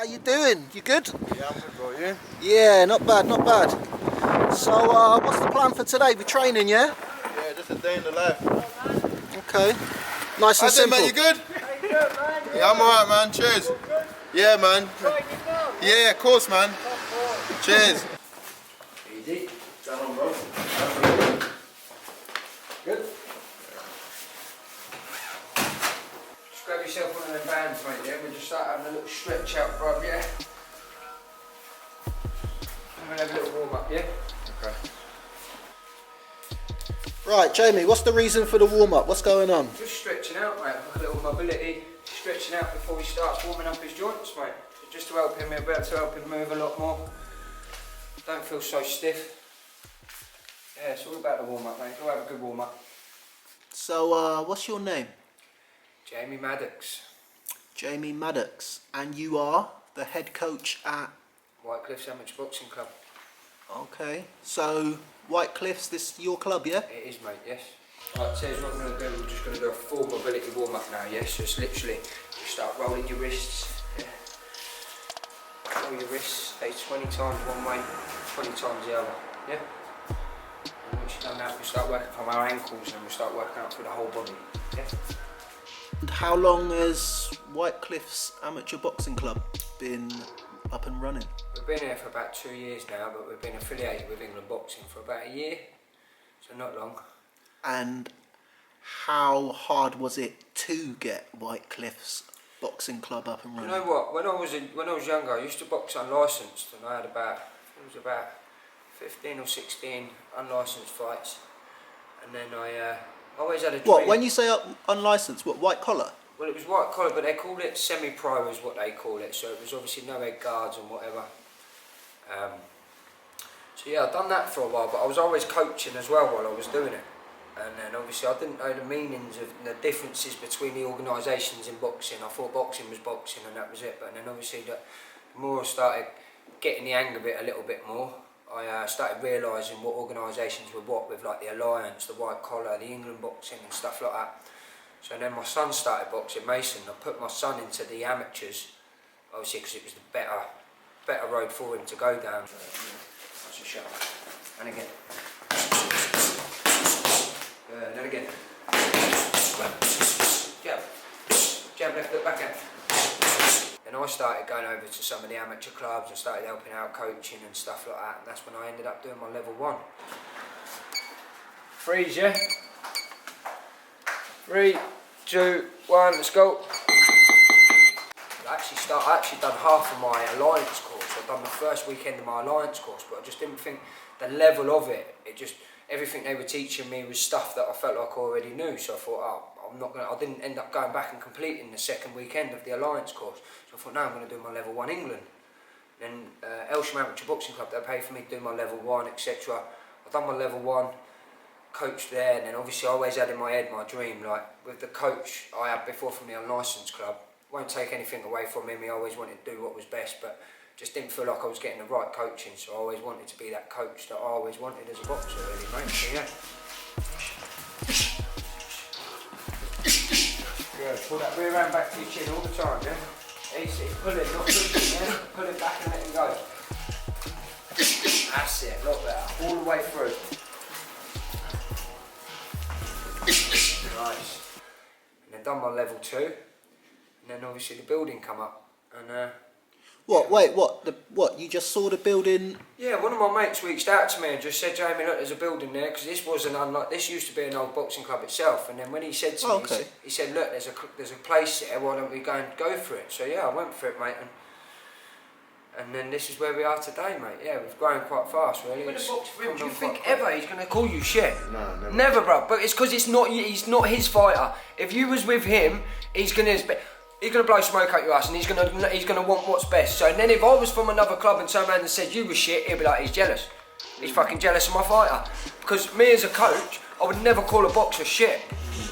How you doing? You good? Yeah, I'm good, bro. You? Yeah, not bad, not bad. So, what's the plan for today? We training, yeah? Yeah, just a day in the life. Okay. Nice and simple. Man, you good? How you doing, man? Yeah, I'm alright, man. Cheers. Yeah, man. Yeah, of course, man. Cheers. Easy. Down on, bro. Good. Just grab yourself one of them bands, mate, yeah? We'll just start having a little stretch out, bro, yeah? And we'll have a little warm up, yeah? Okay. Right, Jamie, what's the reason for the warm-up? What's going on? Just stretching out, mate. A little mobility. Stretching out before he starts warming up his joints, mate. Just to help him, be able to help him move a lot more. Don't feel so stiff. Yeah, it's all about the warm-up, mate. Go have a good warm-up. So, what's your name? Jamie Maddocks. Jamie Maddocks. And you are the head coach at... Cliiff Amateur Boxing Club. Okay. So, Cliiff's this your club, yeah? It is, mate, yes. Right, so here's what I'm going to do. We're just going to do a full mobility warm-up now, yes? So it's literally, you start rolling your wrists, yeah? Roll your wrists, say 20 times one way, 20 times the other, yeah? And once you've done that, we start working from our ankles and we start working out through the whole body, yeah? And how long has Cliiff's Amateur Boxing Club been up and running? We've been here for about 2 years now, but we've been affiliated with England Boxing for about a year, so not long. And how hard was it to get Cliiff's Boxing Club up and running? You know what? When I was younger, I used to box unlicensed, and I had about 15 or 16 unlicensed fights, and then I always had a dream. What? When you say unlicensed, what, white collar? Well, it was white collar, but they called it semi-pro is what they call it, so it was obviously no head guards and whatever. So yeah, I'd done that for a while, but I was always coaching as well while I was doing it. And then obviously I didn't know the meanings of the differences between the organisations in boxing. I thought boxing was boxing and that was it, but then obviously the more I started getting the hang of it a little bit more, I started realising what organisations were what, with like the Alliance, the White Collar, the England Boxing and stuff like that. So then my son started boxing, Mason. I put my son into the amateurs, obviously because it was the better road for him to go down. That's a shot. And again. And then again. Jab. Jab left hook, backhand. Then I started going over to some of the amateur clubs and started helping out coaching and stuff like that. And that's when I ended up doing my level 1. Freeze, yeah? 3, 2, 1, let's go. I actually done half of my alliance course. I've done the first weekend of my alliance course, but I just didn't think the level of it, everything they were teaching me was stuff that I felt like I already knew. So I thought, I didn't end up going back and completing the second weekend of the alliance course. So I thought, no, I'm going to do my level 1 England. Then Elsham Amateur Boxing Club, they paid for me to do my level 1, etc. I've done my level 1. Coached there, and then obviously I always had in my head my dream, like with the coach I had before from the unlicensed club, won't take anything away from him, he always wanted to do what was best, but just didn't feel like I was getting the right coaching, so I always wanted to be that coach that I always wanted as a boxer, really, mate, so yeah. Good, pull that rear hand back to your chin all the time, yeah? Easy, pull it, not push it, yeah? Pull it back and let him go. That's it, a lot better, all the way through. Nice. And then done my level 2, and then obviously the building come up, and What? Wait, what? You just saw the building? yeah, one of my mates reached out to me and just said, Jamie, look, there's a building there, because this wasn't unlike, this used to be an old boxing club itself, and then when he said to me, he said, look, there's a place there, why don't we go and go for it? So yeah, I went for it, mate, and then this is where we are today, mate. Yeah, we've grown quite fast, really. Do you think ever he's going to call you shit? No, never. Never, bro. But it's because he's not his fighter. If you was with him, he's gonna blow smoke out your ass, and he's gonna want what's best. So then, if I was from another club and turned around and said you were shit, he'd be like, he's jealous. He's fucking jealous of my fighter. Because me as a coach, I would never call a boxer shit.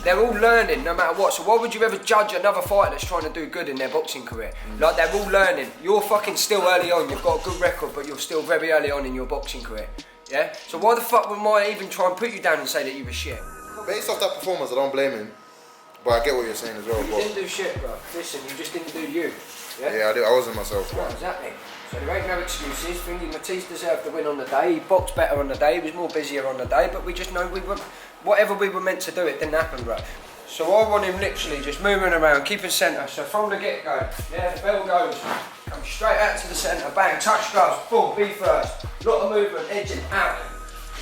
They're all learning no matter what, so why would you ever judge another fighter that's trying to do good in their boxing career? Like, they're all learning. You're fucking still early on, you've got a good record, but you're still very early on in your boxing career. Yeah? So why the fuck would I even try and put you down and say that you were shit? Based off that performance, I don't blame him. But I get what you're saying as well. You didn't do shit, bro. Listen, you just didn't do you. Yeah, Yeah, I wasn't myself. Yeah, exactly. So there ain't no excuses. Thinking Matisse deserved to win on the day. He boxed better on the day. He was more busier on the day. But we just know whatever we were meant to do, it didn't happen, bro. So I want him literally just moving around, keeping centre. So from the get-go, yeah, the bell goes, come straight out to the centre, bang, touch gloves, boom, be first. Lot of movement, edging out.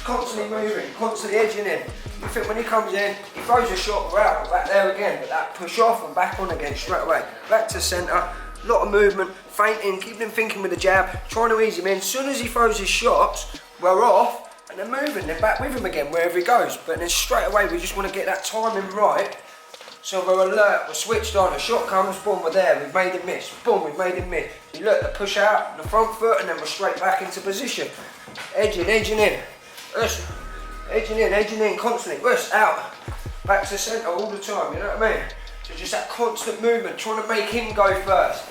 Constantly moving, constantly edging in. You think when he comes in, he throws a shot, we're out, back there again. But that push off and back on again straight away. Back to centre, lot of movement, feinting, keeping him thinking with the jab, trying to ease him in. As soon as he throws his shots, we're off. And then moving, then back with him again wherever he goes. But then straight away we just want to get that timing right. So we're alert, we're switched on, a shot comes, boom, we're there, we've made him miss, boom, we've made him miss. You look, the push out, the front foot, and then we're straight back into position. Edging in. Edging in, constantly. Out. Back to centre all the time, you know what I mean? So just that constant movement, trying to make him go first.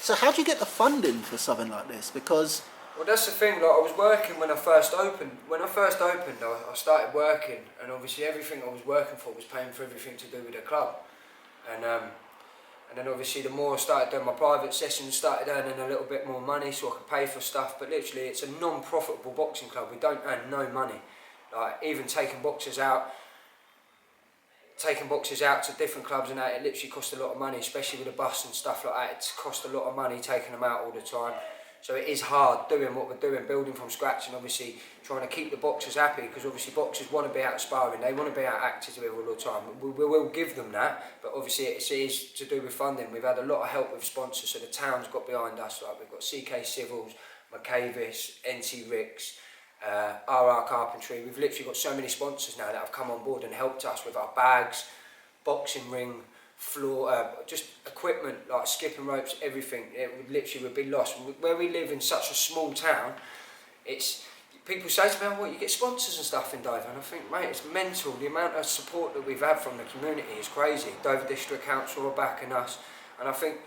So how do you get the funding for something like this? Because Well, that's the thing. Like, I was working when I first opened. When I first opened, I started working, and obviously everything I was working for was paying for everything to do with the club. And then obviously the more I started doing my private sessions, started earning a little bit more money so I could pay for stuff. But literally, it's a non-profitable boxing club. We don't earn no money. Like even taking boxers out to different clubs and that, it literally costs a lot of money, especially with the bus and stuff like that. It's cost a lot of money taking them out all the time. So it is hard doing what we're doing, building from scratch, and obviously trying to keep the boxers happy, because obviously boxers want to be out sparring, they want to be out active with all the time. We will give them that, but obviously it is to do with funding. We've had a lot of help with sponsors, so the town's got behind us. Like we've got CK Civils, McCavis, NT Ricks, RR Carpentry. We've literally got so many sponsors now that have come on board and helped us with our bags, boxing ring, floor, just equipment like skipping ropes, everything. It would be lost. Where we live in such a small town, it's people say to me, "What, you get sponsors and stuff in Dover?" And I think, mate, it's mental. The amount of support that we've had from the community is crazy. Dover District Council are backing us, and I think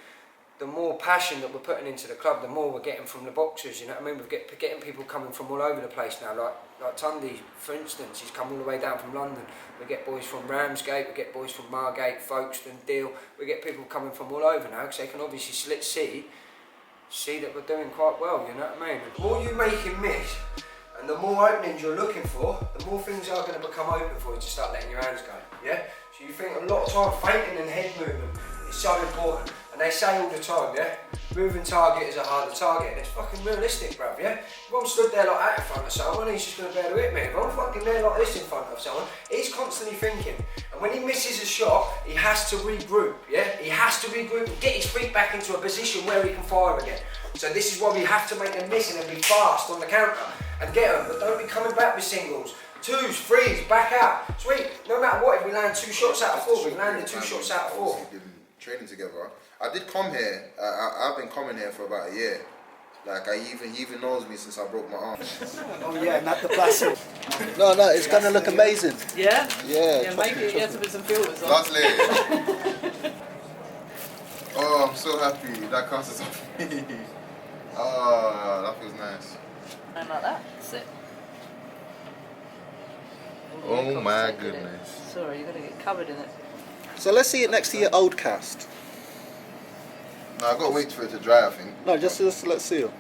the more passion that we're putting into the club, the more we're getting from the boxers. You know what I mean? We're getting people coming from all over the place now. Like Tunde, for instance, he's come all the way down from London. We get boys from Ramsgate, we get boys from Margate, Folkestone, Deal. We get people coming from all over now because they can obviously see that we're doing quite well. You know what I mean? The more you make him miss, and the more openings you're looking for, the more things are going to become open for you to start letting your hands go. Yeah. So you think a lot of time feinting and head movement is so important. And they say all the time, yeah, moving target is a harder target. And it's fucking realistic, bruv, yeah? If I'm stood there like that in front of someone, he's just going to be able to hit me. If I'm fucking there like this in front of someone, he's constantly thinking. And when he misses a shot, he has to regroup, yeah? He has to regroup and get his feet back into a position where he can fire again. So this is why we have to make them miss and be fast on the counter and get them. But don't be coming back with singles. Twos, threes, back out. Sweet, no matter what, if we land 2 shots out of 4, we landed 2 shots out of 4. We've been training together. I did come here. I've been coming here for about a year. Like he even knows me since I broke my arm. oh yeah, not the plastic. No, it's gonna look amazing. Yeah? Yeah. Yeah, maybe you have to put some filters on. Lovely. Oh, I'm so happy. That counts as happy. Oh, that feels nice. And like that. That's it. Oh my goodness. Sorry, you're gonna get covered in it. So let's see it next to your old cast. No, I gotta wait for it to dry, I think. No, just let's see it.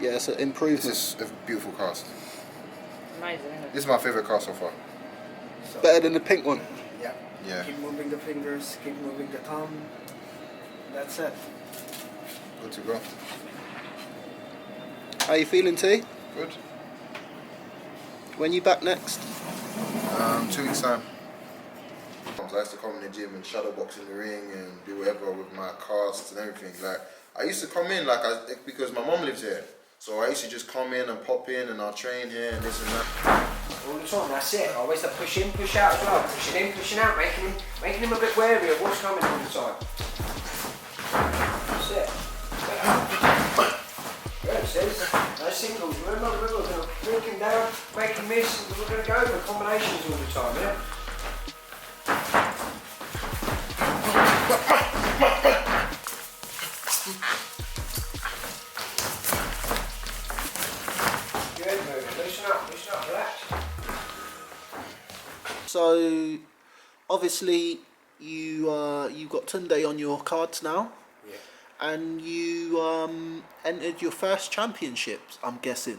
Yeah, it's an improvement. This is a beautiful cast. Amazing, isn't it? This is my favourite cast so far. Better than the pink one. Yeah. Yeah. Keep moving the fingers, keep moving the thumb. That's it. Good to go. How you feeling, T? Good. When you back next? 2 weeks time. I used to come in the gym and shadow box in the ring and do whatever with my casts and everything. Like I used to come in because my mom lives here, so I used to just come in and pop in and I'll train here and this and that. All the time, that's it. I always have push in, push out as well. Pushing in, pushing out, making him a bit wary of what's coming all the time. That's it. Yeah, it says, no singles. Remember, we're going to walk him down, make him miss, and we're going to go with combinations all the time, yeah? Good movement. Loosen up, relax. So, obviously, you got Tunde on your cards now, Yeah. and you entered your first championships, I'm guessing.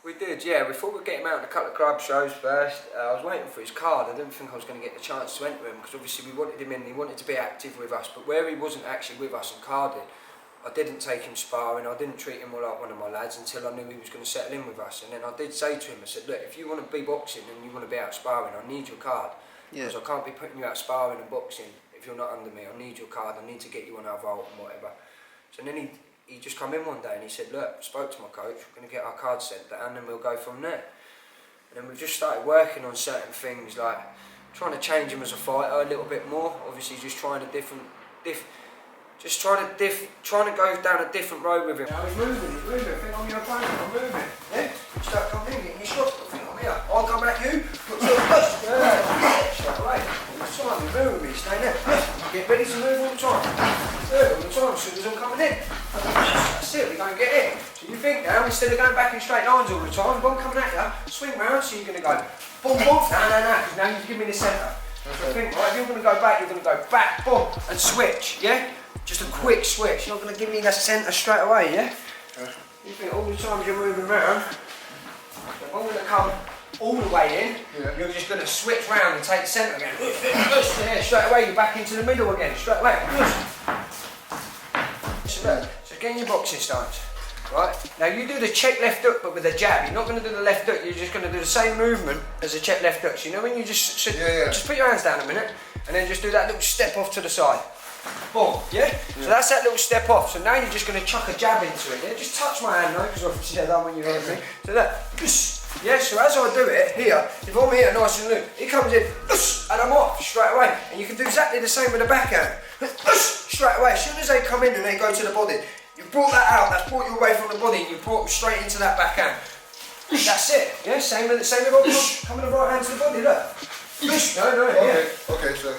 We did, yeah. We thought we'd get him out in a couple of club shows first. I was waiting for his card. I didn't think I was going to get the chance to enter him because obviously we wanted him in. He wanted to be active with us, but where he wasn't actually with us and carded, I didn't take him sparring. I didn't treat him like one of my lads until I knew he was going to settle in with us. And then I did say to him, I said, look, if you want to be boxing and you want to be out sparring, I need your card. Because I can't be putting you out sparring and boxing if you're not under me. I need your card. I need to get you on our vault and whatever. So then he just come in one day and he said, look, I spoke to my coach, we're going to get our cards sent down and we'll go from there. And then we've just started working on certain things, like trying to change him as a fighter a little bit more. Obviously just trying to trying to go down a different road with him. Now he's moving, I think I'm your opponent, I'm moving. Yeah? You start coming in, getting your shots, I think I'm here. I'll come at you, put your push. Straight away. All the time, you're moving me, stay there. Get ready to move all the time. All the time, as soon as I'm coming in. That's it, we go and get it. So you think now, instead of going back in straight lines all the time, if I'm coming at you, swing round, so you're going to go boom, boom. No, because now you've given me the centre. So I think, right, if you're going to go back, you're going to go back, boom, and switch, yeah? Just a quick switch. You're not going to give me that centre straight away, yeah? You think all the time you're moving around, if I'm going to come all the way in, you're just going to switch round and take the centre again. Yeah, straight away, you're back into the middle again, straight away. So get in your boxing stance, right? Now you do the check left hook but with a jab. You're not going to do the left hook, you're just going to do the same movement as a check left hook. So you know when you just put your hands down a minute and then just do that little step off to the side. Boom, yeah? So that's that little step off. So now you're just going to chuck a jab into it, yeah? Just touch my hand now, because obviously I don't want you to hit me. So that, yeah, so as I do it here, if I'm here nice and loose, it comes in, and I'm off straight away. And you can do exactly the same with the backhand. Straight away, as soon as they come in and they go to the body, you brought that out, that's brought you away from the body, and you brought them straight into that backhand. That's it, yeah? Same with coming the right hand to the body, look. No, yeah. Okay, so.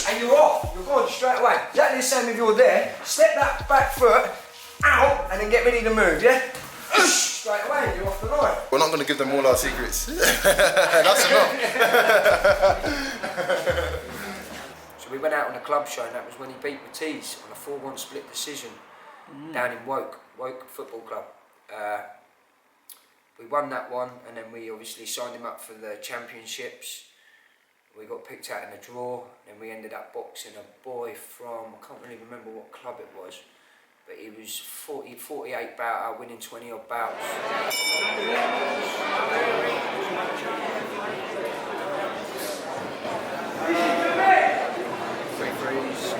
And you're off, you're gone straight away. Exactly the same if you're there, step that back foot out and then get ready to move, yeah? Straight away, you're off the line. We're not going to give them all our secrets. That's enough. So we went out on a club show and that was when he beat Matisse on a 4-1 split decision down in Woke Football Club. We won that one and then we obviously signed him up for the championships. We got picked out in a draw, and we ended up boxing a boy from, I can't really remember what club it was, but he was 48 bouter, winning 20 odd bouts. Free freeze.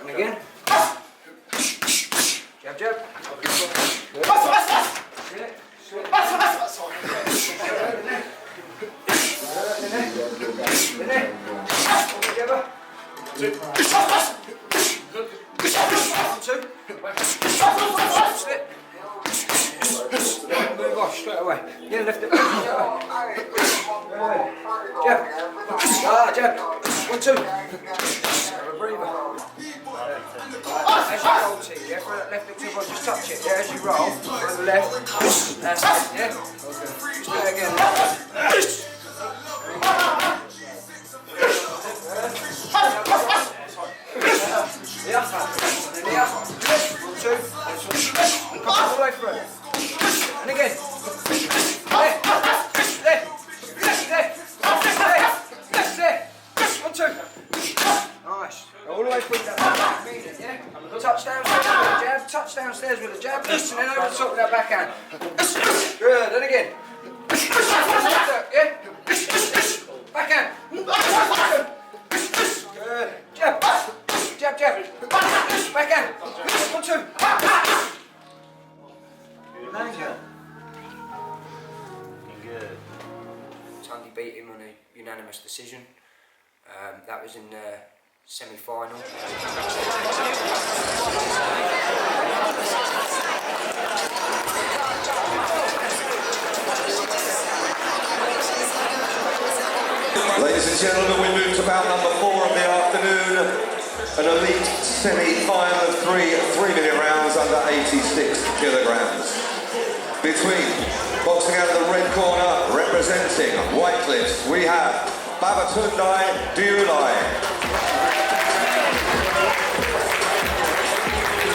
And again. Jab, jab. Move off straight away. Yeah, lift it. Jab. Jab. 1, 2. Have a breather. As you roll to, yeah, for that left hook to the body, just touch it, yeah, as you roll, on the left, that's it, yeah? Okay. Just do it again. Yeah. 1, 2, and come all the way through. And again. Left. 1, 2. Nice. All the way through that. Yeah? Touch downstairs with a jab, touch downstairs with a jab, and then over the top of that backhand. Good, and again. Yeah? Backhand. Good. Jab. Jab, jab. Backhand. 1, 2. Good. Tunde beat him on a unanimous decision. That was in the semi-final. Ladies and gentlemen, we move to bout number 4 of the afternoon. An elite semi-final of 3-minute rounds under 86 kilograms. Between, boxing out of the red corner, representing Cliiff, we have Tunde.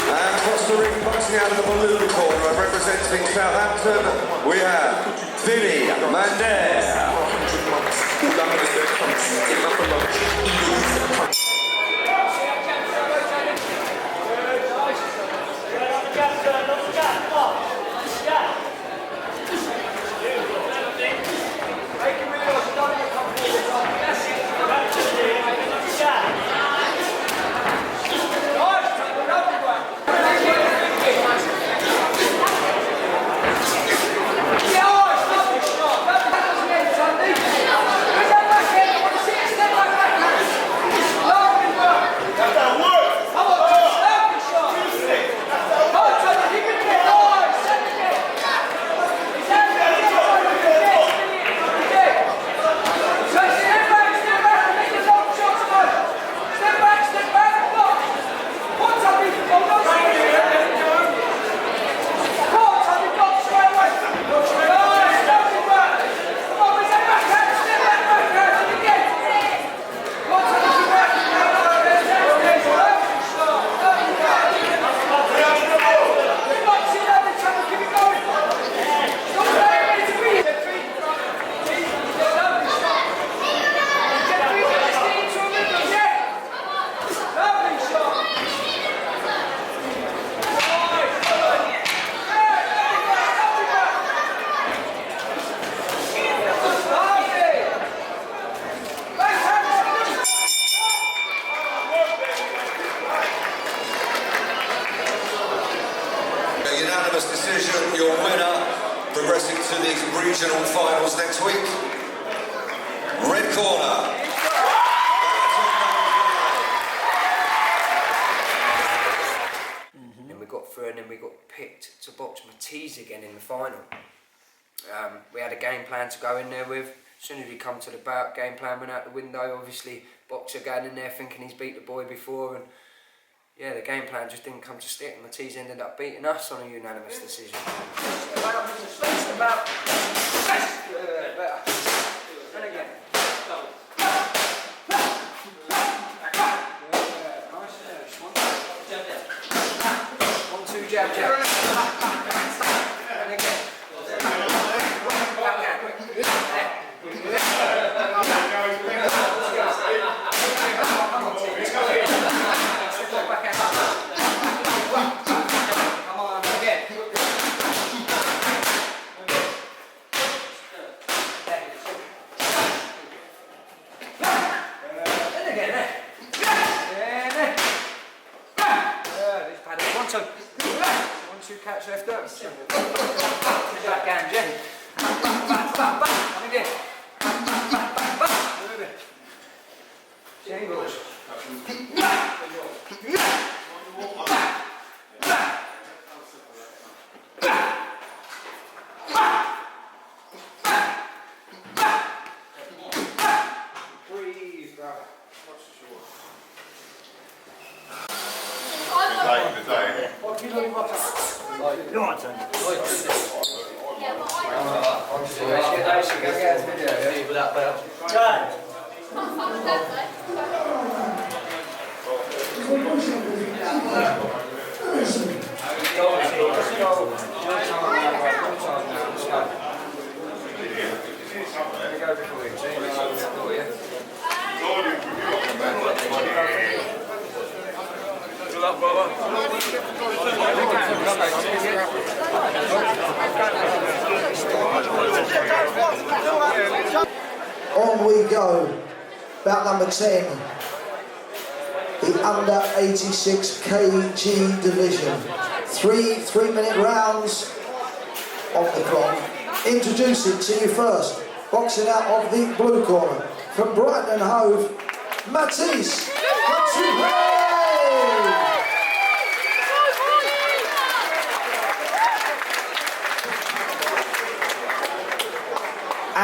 And across the ring, boxing out of the blue corner, representing Southampton, we have Jamie Maddocks. Unanimous decision, your winner, progressing to the regional finals next week. Red corner. And we got through, and then we got picked to box Matisse again in the final. We had a game plan to go in there with. As soon as we come to the bout, game plan went out the window. Obviously, boxer going in there thinking he's beat the boy before, and yeah, the game plan just didn't come to stick, and Matisse ended up beating us on a unanimous decision. One, two, jab, jab. And again. One, two, catch left up. Backhand, yeah. And again. Jangles. Breathe, brother. On we go. Bout number 10. The under 86 kg division. 3-minute rounds on the clock. Introducing to you first, boxing out of the blue corner, from Brighton and Hove, Matisse.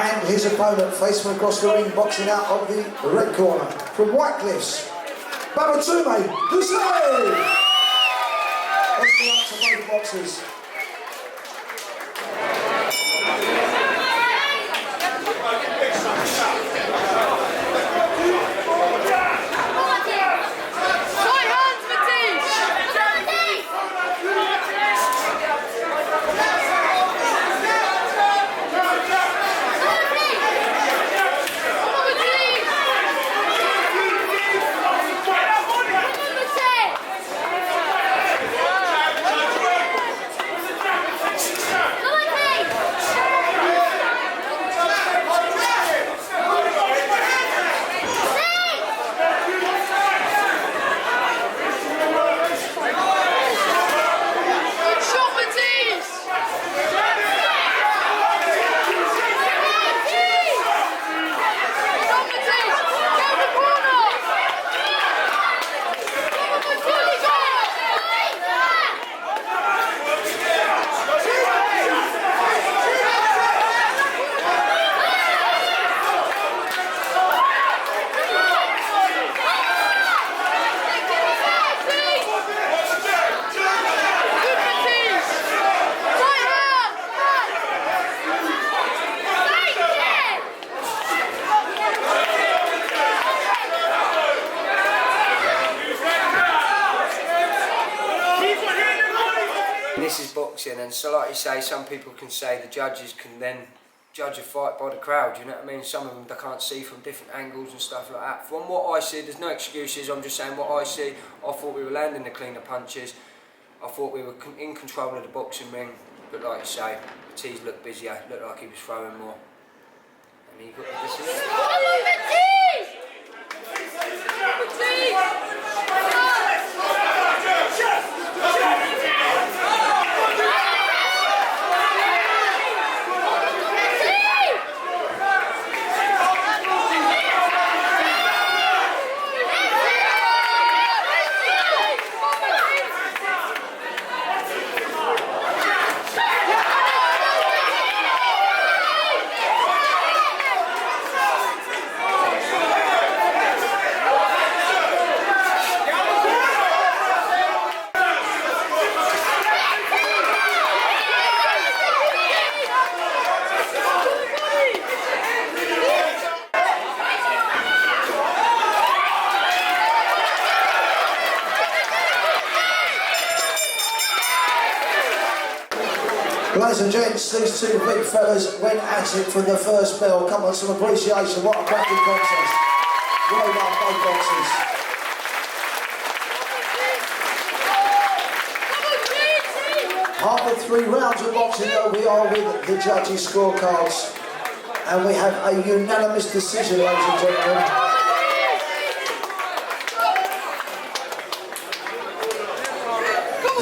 And his opponent facing across the ring, boxing out of the red corner. From Cliiff's, Babatunde Hussein! Let's go out to both boxers. This is boxing, and so like you say, some people can say the judges can then judge a fight by the crowd, you know what I mean? Some of them they can't see from different angles and stuff like that. From what I see, there's no excuses, I'm just saying what I see. I thought we were landing the cleaner punches, I thought we were in control of the boxing ring, but like you say, Ortiz looked busier, looked like he was throwing more. And he got the decision. Ladies and gents, these two big fellas went at it for the first bell. Come on, some appreciation. What a cracking contest. Well done, both boxers. After 3 rounds of boxing, though, we are with the judges' scorecards. And we have a unanimous decision, ladies and gentlemen.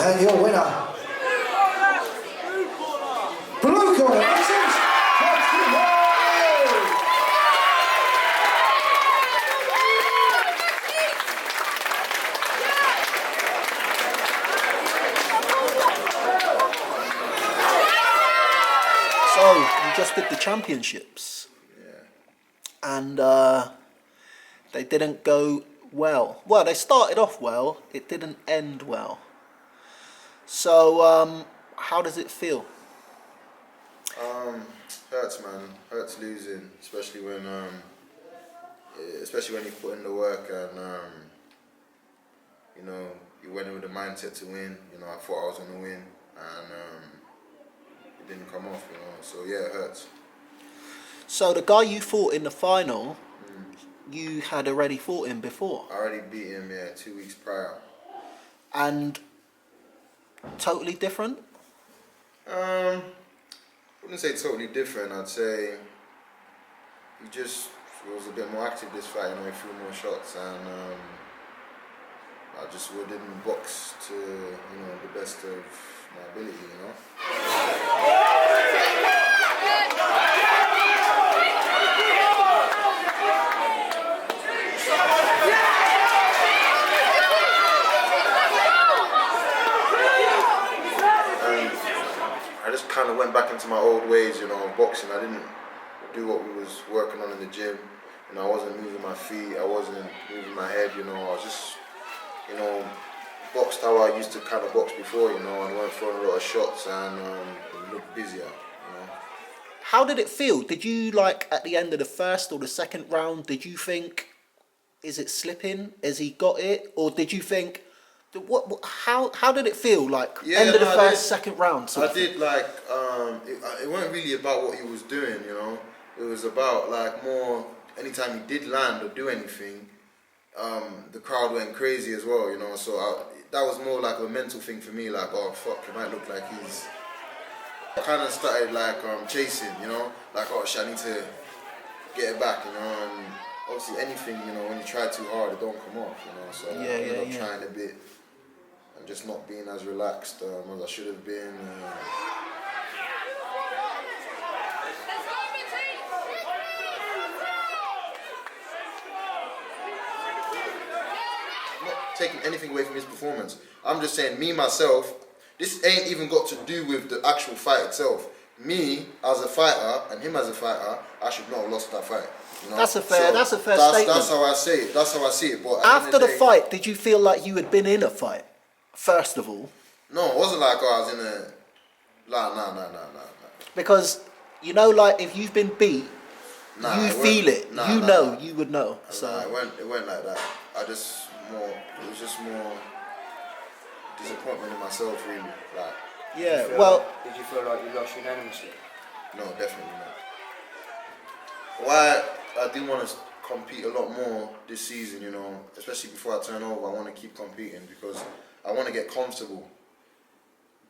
And your winner, blue corner, this is Cliiff. So, you just did the championships. Yeah. And they didn't go well. Well, they started off well, it didn't end well. So, how does it feel? Hurts, man. Hurts losing, especially when you put in the work and you know, you went in with the mindset to win. You know, I thought I was gonna win, and it didn't come off. You know, so yeah, it hurts. So the guy you fought in the final, you had already fought him before. I already beat him, yeah, 2 weeks prior. And totally different? I wouldn't say totally different. I'd say he just was a bit more active this fight. You know, he threw more shots, and I just didn't box to, you know, the best of my ability. You know. I just kind of went back into my old ways, you know, of boxing. I didn't do what we was working on in the gym. You know, I wasn't moving my feet, I wasn't moving my head, you know, I was just, you know, boxed how I used to kind of box before, you know, and weren't throwing a lot of shots and looked busier, you know. How did it feel? Did you, like, at the end of the first or the second round, did you think, is it slipping? Has he got it? Or did you think, how did it feel, like, end of the first, second round? I did, like, it wasn't really about what he was doing, you know. It was about, like, more, anytime he did land or do anything, the crowd went crazy as well, you know. So that was more like a mental thing for me, like, oh, fuck, it might look like he's... I kind of started, like, chasing, you know. Like, oh, shit, I need to get it back, you know. And obviously anything, you know, when you try too hard, it don't come off, you know. So I ended up trying a bit and just not being as relaxed as I should have been. Not taking anything away from his performance. I'm just saying, me, myself, this ain't even got to do with the actual fight itself. Me, as a fighter, and him as a fighter, I should not have lost that fight. You know? That's a fair statement. That's how I say it. That's how I see it. But after the fight, did you feel like you had been in a fight? First of all. No, it wasn't like I was in a... Nah. Because, you know, like, if you've been beat, you feel it. You would know. So it went like that. It was just more disappointment in myself, really. Like, yeah, did you feel like you lost unanimously? No, definitely not. Why I do want to compete a lot more this season, you know, especially before I turn over, I want to keep competing because I want to get comfortable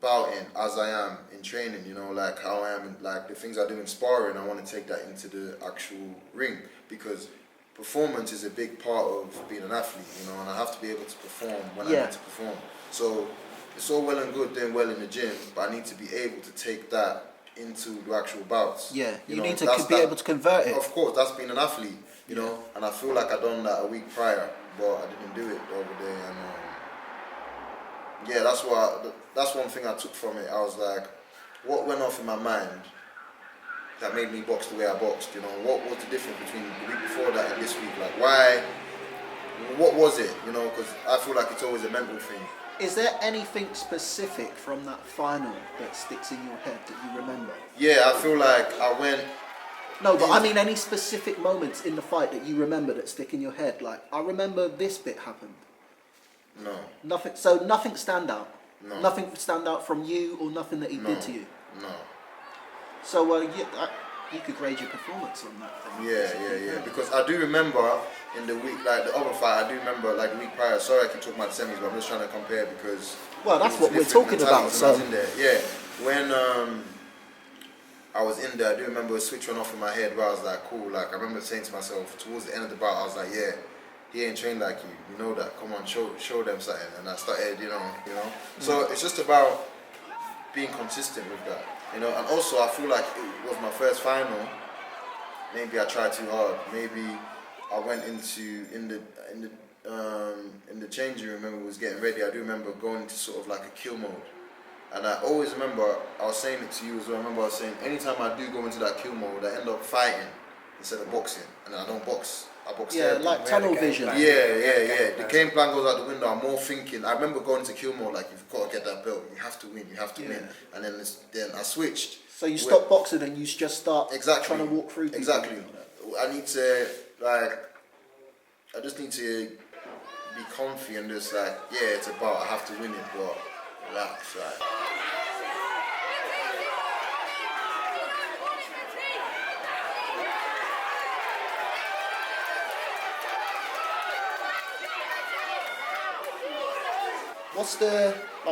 bouting as I am in training, you know, like how I am, like the things I do in sparring, I want to take that into the actual ring because performance is a big part of being an athlete, you know, and I have to be able to perform when I need to perform. So it's all well and good doing well in the gym, but I need to be able to take that into the actual bouts. Yeah, you know, need to be able to convert it. Of course, that's being an athlete, you know, and I feel like I done that a week prior, but I didn't do it the other day, and yeah, that's one thing I took from it. I was like, what went off in my mind that made me box the way I boxed, you know? What was the difference between the week before that and this week? Like, why? What was it, you know? Because I feel like it's always a mental thing. Is there anything specific from that final that sticks in your head that you remember? Yeah, I feel like I went... No, but I mean any specific moments in the fight that you remember that stick in your head? Like, I remember this bit happened. No. Nothing. So nothing stand out? No. Nothing stand out from you or nothing that he did to you? No. So you could grade your performance on that then. Yeah. Because I do remember in the week, like the other fight, I do remember like the week prior, sorry I keep talking about the semis, but I'm just trying to compare because... Well, that's what we're talking about, so... Yeah, when I was in there, I do remember a switch went off in my head where I was like, cool, like I remember saying to myself, towards the end of the bout, I was like, yeah, he ain't trained like you know that, come on, show them something, and I started, you know. So it's just about being consistent with that, you know, and also I feel like it was my first final, maybe I tried too hard, maybe I went into, in the changing room when we was getting ready, I do remember going into sort of like a kill mode. And I always remember, I was saying it to you as well, I remember I was saying, anytime I do go into that kill mode, I end up fighting instead of boxing. And I don't box, I box therapy. Like tunnel vision. Yeah. The game plan goes out the window, I'm more thinking, I remember going to kill mode, like you've got to get that belt, you have to win. And then I switched. So you stop boxing and you just start trying to walk through people. Exactly. I need to, like, I just need to be comfy and just like, yeah, it's about, I have to win it, but relax, right?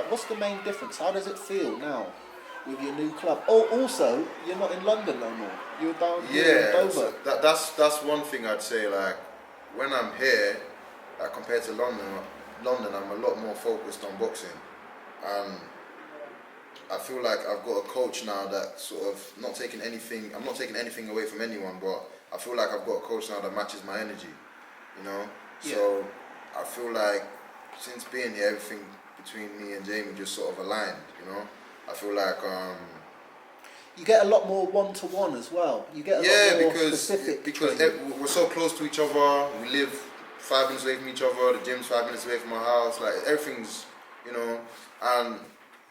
What's the main difference? How does it feel now with your new club? Oh, also, you're not in London no more. You're down here in Dover. So that's one thing I'd say. Like when I'm here, like compared to London, I'm a lot more focused on boxing, and I feel like I've got a coach now that sort of not taking anything. I'm not taking anything away from anyone, but I feel like I've got a coach now that matches my energy. You know, so I feel like since being here, everything between me and Jamie just sort of aligned. You know, I feel like you get a lot more one-to-one as well. You get a lot more specific because training. we're so close to each other. We live 5 minutes away from each other. The gym's 5 minutes away from my house. Like everything's, you know. And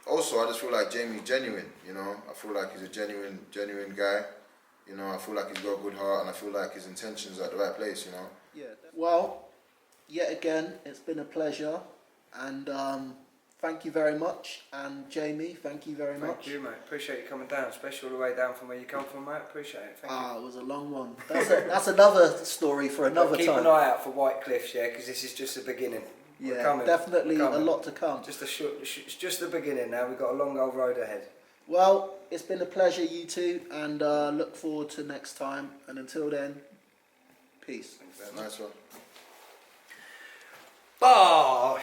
also, I just feel like Jamie's genuine. You know, I feel like he's a genuine guy. You know, I feel like he's got a good heart, and I feel like his intentions are at the right place. You know. Yeah. Well, yet again, it's been a pleasure, and thank you very much. And Jamie, thank you very much. Thank you, mate. Appreciate you coming down, especially all the way down from where you come from, mate. Appreciate it. Thank you. It was a long one. That's another story for another Keep time. an eye out for White Cliffs, yeah, because this is just the beginning. We're Yeah, coming. definitely We're a coming. lot to come. It's just the beginning now. We've got a long old road ahead. Well, it's been a pleasure, you two, and look forward to next time. And until then, peace. Nice one. Bah!